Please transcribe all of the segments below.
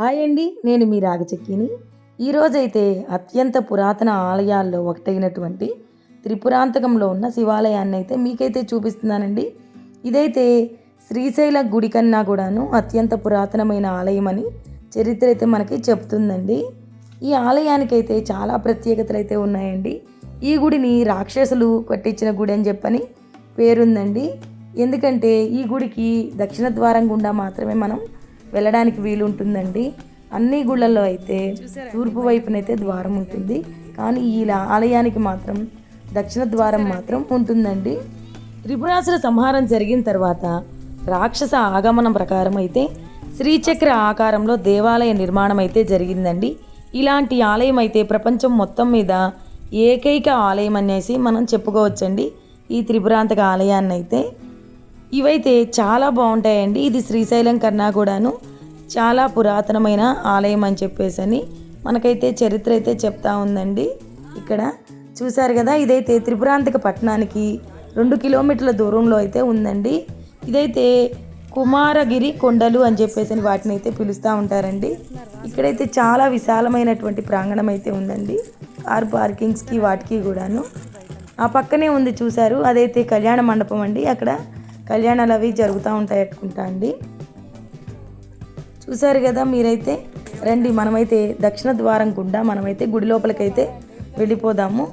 Hi అండి, నేను మీ రాగచెక్కిని. ఈరోజైతే అత్యంత పురాతన ఆలయాల్లో ఒకటైనటువంటి త్రిపురాంతకంలో ఉన్న శివాలయాన్ని అయితే మీకైతే చూపిస్తున్నానండి. ఇదైతే శ్రీశైల గుడి కన్నా కూడాను అత్యంత పురాతనమైన ఆలయం అని చరిత్ర అయితే మనకి చెప్తుందండి. ఈ ఆలయానికైతే చాలా ప్రత్యేకతలు అయితే ఉన్నాయండి. ఈ గుడిని రాక్షసులు కట్టించిన గుడి అని చెప్పని పేరుందండి. ఎందుకంటే ఈ గుడికి దక్షిణ ద్వారం గుండా మాత్రమే మనం వెళ్ళడానికి వీలు ఉంటుందండి. అన్ని గుళ్ళల్లో అయితే తూర్పు వైపునైతే ద్వారం ఉంటుంది, కానీ ఈ ఆలయానికి మాత్రం దక్షిణ ద్వారం మాత్రం ఉంటుందండి. త్రిపురాసుర సంహారం జరిగిన తర్వాత రాక్షస ఆగమనం ప్రకారం అయితే శ్రీచక్ర ఆకారంలో దేవాలయ నిర్మాణం అయితే జరిగిందండి. ఇలాంటి ఆలయం అయితే ప్రపంచం మొత్తం మీద ఏకైక ఆలయం అనేసి మనం చెప్పుకోవచ్చండి ఈ త్రిపురాంతక ఆలయాన్ని అయితే. ఇవైతే చాలా బాగుంటాయండి. ఇది శ్రీశైలం కన్నా కూడాను చాలా పురాతనమైన ఆలయం అని చెప్పేసి మనకైతే చరిత్ర అయితే చెప్తా ఉందండి. ఇక్కడ చూసారు కదా, ఇదైతే త్రిపురాంతక పట్టణానికి 2 కిలోమీటర్ల దూరంలో అయితే ఉందండి. ఇదైతే కుమారగిరి కొండలు అని చెప్పేసి వాటిని అయితే పిలుస్తూ ఉంటారండి. ఇక్కడైతే చాలా విశాలమైనటువంటి ప్రాంగణం అయితే ఉందండి, కార్ పార్కింగ్స్కి వాటికి కూడాను. ఆ పక్కనే ఉంది చూసారు, అదైతే కళ్యాణ మండపం అండి. అక్కడ కళ్యాణాలు అవి జరుగుతూ ఉంటాయి అనుకుంటా అండి. చూసారు కదా, మీరైతే రండి, మనమైతే దక్షిణ ద్వారం గుండా మనమైతే గుడి లోపలికైతే వెళ్ళిపోదాము.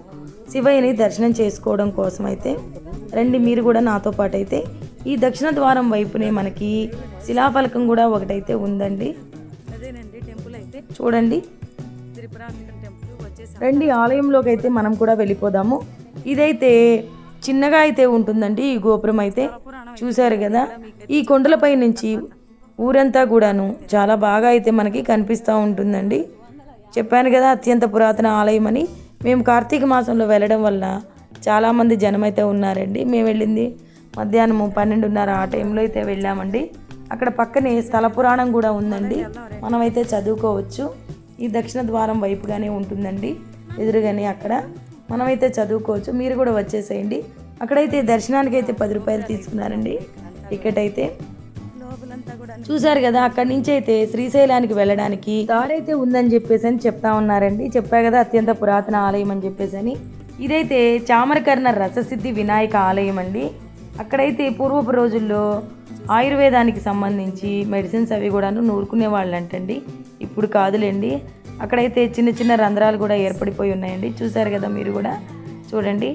శివయ్యని దర్శనం చేసుకోవడం కోసం అయితే రండి, మీరు కూడా నాతో పాటు అయితే. ఈ దక్షిణ ద్వారం వైపునే మనకి శిలాఫలకం కూడా ఒకటైతే ఉందండి. చూడండి, రండి ఆలయంలోకి అయితే మనం కూడా వెళ్ళిపోదాము. ఇదైతే చిన్నగా అయితే ఉంటుందండి ఈ గోపురం అయితే. చూశారు కదా, ఈ కొండలపై నుంచి ఊరంతా కూడాను చాలా బాగా అయితే మనకి కనిపిస్తూ ఉంటుందండి. చెప్పాను కదా అత్యంత పురాతన ఆలయం అని. మేము కార్తీక మాసంలో వెళ్ళడం వల్ల చాలామంది జనం అయితే ఉన్నారండి. మేము వెళ్ళింది మధ్యాహ్నము 12:30 ఆ టైంలో అయితే వెళ్ళామండి. అక్కడ పక్కనే స్థల పురాణం కూడా ఉందండి, మనమైతే చదువుకోవచ్చు. ఈ దక్షిణ ద్వారం వైపుగానే ఉంటుందండి, ఎదురుగానే అక్కడ మనమైతే చదువుకోవచ్చు. మీరు కూడా వచ్చేసేయండి. అక్కడైతే దర్శనానికి అయితే 10 రూపాయలు తీసుకున్నారండి టికెట్ అయితే. చూసారు కదా, అక్కడి నుంచి అయితే శ్రీశైలానికి వెళ్ళడానికి దారైతే ఉందని చెప్పేసి చెప్తా ఉన్నారండి. చెప్పా కదా అత్యంత పురాతన ఆలయం అని చెప్పేసి. ఇదైతే చామరకర్ణ రససిద్ధి వినాయక ఆలయం అండి. అక్కడైతే పూర్వపు రోజుల్లో ఆయుర్వేదానికి సంబంధించి మెడిసిన్స్ అవి కూడాను నూరుకునే వాళ్ళు అంటండి. ఇప్పుడు కాదులేండి. అక్కడైతే చిన్న చిన్న రంధ్రాలు కూడా ఏర్పడిపోయి ఉన్నాయండి. చూసారు కదా, మీరు కూడా చూడండి.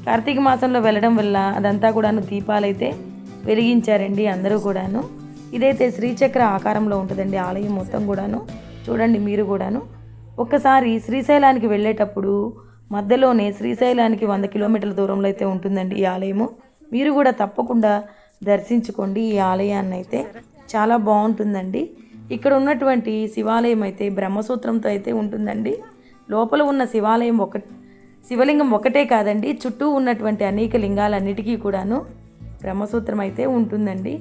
కార్తీక మాసంలో వెళ్ళడం వల్ల అదంతా కూడాను దీపాలైతే వెలిగించారండి అందరూ కూడాను. ఇదైతే శ్రీచక్ర ఆకారంలో ఉంటుందండి ఆలయం మొత్తం కూడాను. చూడండి మీరు కూడాను. ఒక్కసారి శ్రీశైలానికి వెళ్ళేటప్పుడు మధ్యలోనే శ్రీశైలానికి 100 కిలోమీటర్ల దూరంలో అయితే ఉంటుందండి ఈ ఆలయము. మీరు కూడా తప్పకుండా దర్శించుకోండి ఈ ఆలయాన్ని అయితే. చాలా బాగుంటుందండి. ఇక్కడ ఉన్నటువంటి శివాలయం అయితే బ్రహ్మసూత్రంతో అయితే ఉంటుందండి. లోపల ఉన్న శివలింగం ఒకటే కాదండి, చుట్టూ ఉన్నటువంటి అనేక లింగాలన్నిటికీ కూడాను బ్రహ్మసూత్రం అయితే ఉంటుందండి.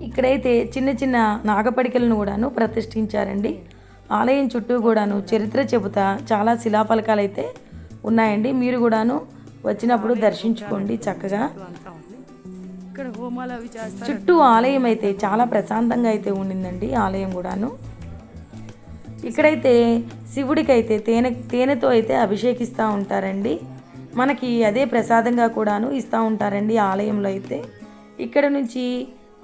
ఇక్కడైతే చిన్న చిన్న నాగపడికలను కూడాను ప్రతిష్ఠించారండి. ఆలయం చుట్టూ కూడాను చరిత్ర చెబుతా చాలా శిలాఫలకాలు అయితే ఉన్నాయండి. మీరు కూడాను వచ్చినప్పుడు దర్శించుకోండి చక్కగా. చుట్టూ ఆలయం అయితే చాలా ప్రశాంతంగా అయితే ఉండిందండి ఆలయం కూడాను. ఇక్కడైతే శివుడికి అయితే తేనెతో అయితే అభిషేకిస్తూ ఉంటారండి. మనకి అదే ప్రసాదంగా కూడాను ఇస్తూ ఉంటారండి ఆలయంలో అయితే. ఇక్కడ నుంచి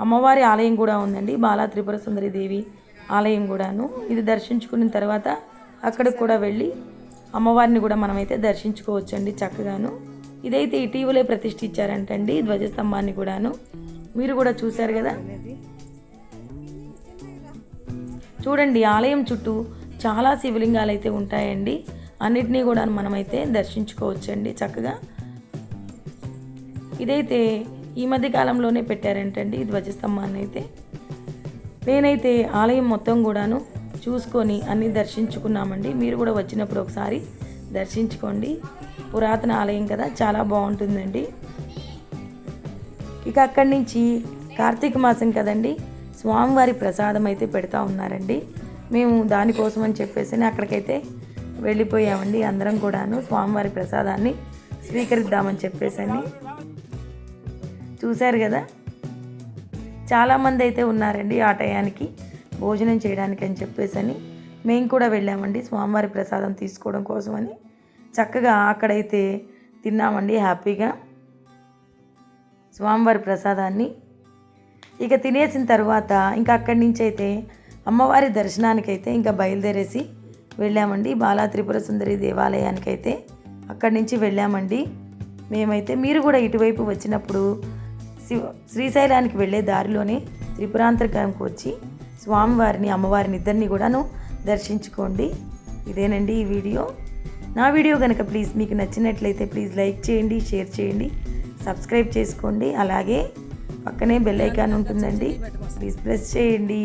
అమ్మవారి ఆలయం కూడా ఉందండి, బాలా త్రిపుర సుందరి దేవి ఆలయం కూడాను. ఇది దర్శించుకున్న తర్వాత అక్కడికి కూడా వెళ్ళి అమ్మవారిని కూడా మనమైతే దర్శించుకోవచ్చండి చక్కగాను. ఇదైతే ఇటీవలే ప్రతిష్ఠించారంటండి ధ్వజస్తంభాన్ని కూడాను. మీరు కూడా చూశారు కదా. చూడండి, ఆలయం చుట్టూ చాలా శివలింగాలు అయితే ఉంటాయండి. అన్నిటినీ కూడా మనమైతే దర్శించుకోవచ్చండి చక్కగా. ఇదైతే ఈ మధ్య కాలంలోనే పెట్టారంటండి ఈ ధ్వజస్తంభాన్ని అయితే. నేనైతే ఆలయం మొత్తం కూడాను చూసుకొని అన్నీ దర్శించుకున్నామండి. మీరు కూడా వచ్చినప్పుడు ఒకసారి దర్శించుకోండి. పురాతన ఆలయం కదా, చాలా బాగుంటుందండి. ఇక అక్కడి నుంచి కార్తీక మాసం కదండి, స్వామివారి ప్రసాదం అయితే పెడతా ఉన్నారండి. మేము దానికోసం అని చెప్పేసి అక్కడికైతే వెళ్ళిపోయామండి అందరం కూడాను, స్వామివారి ప్రసాదాన్ని స్వీకరిద్దామని చెప్పేసి. చూశారు కదా, చాలామంది అయితే ఉన్నారండి ఆ టయానికి. భోజనం చేయడానికి అని చెప్పేసి మేము కూడా వెళ్ళామండి స్వామివారి ప్రసాదం తీసుకోవడం కోసమని. చక్కగా అక్కడైతే తిన్నామండి హ్యాపీగా స్వామివారి ప్రసాదాన్ని. ఇక తినేసిన తర్వాత ఇంకా అక్కడి నుంచి అయితే అమ్మవారి దర్శనానికైతే ఇంకా బయలుదేరేసి వెళ్ళామండి బాలా త్రిపుర సుందరి దేవాలయానికైతే అక్కడి నుంచి వెళ్ళామండి మేమైతే. మీరు కూడా ఇటువైపు వచ్చినప్పుడు శ్రీశైలానికి వెళ్ళే దారిలోనే త్రిపురాంతకానికి వచ్చి స్వామివారిని అమ్మవారిని ఇద్దరిని కూడాను దర్శించుకోండి. ఇదేనండి ఈ వీడియో. నా వీడియో కనుక ప్లీజ్ మీకు నచ్చినట్లయితే ప్లీజ్ లైక్ చేయండి, షేర్ చేయండి, సబ్స్క్రైబ్ చేసుకోండి. అలాగే పక్కనే బెల్ ఐకాన్ ఉంటుందండి, ప్లీజ్ ప్రెస్ చేయండి.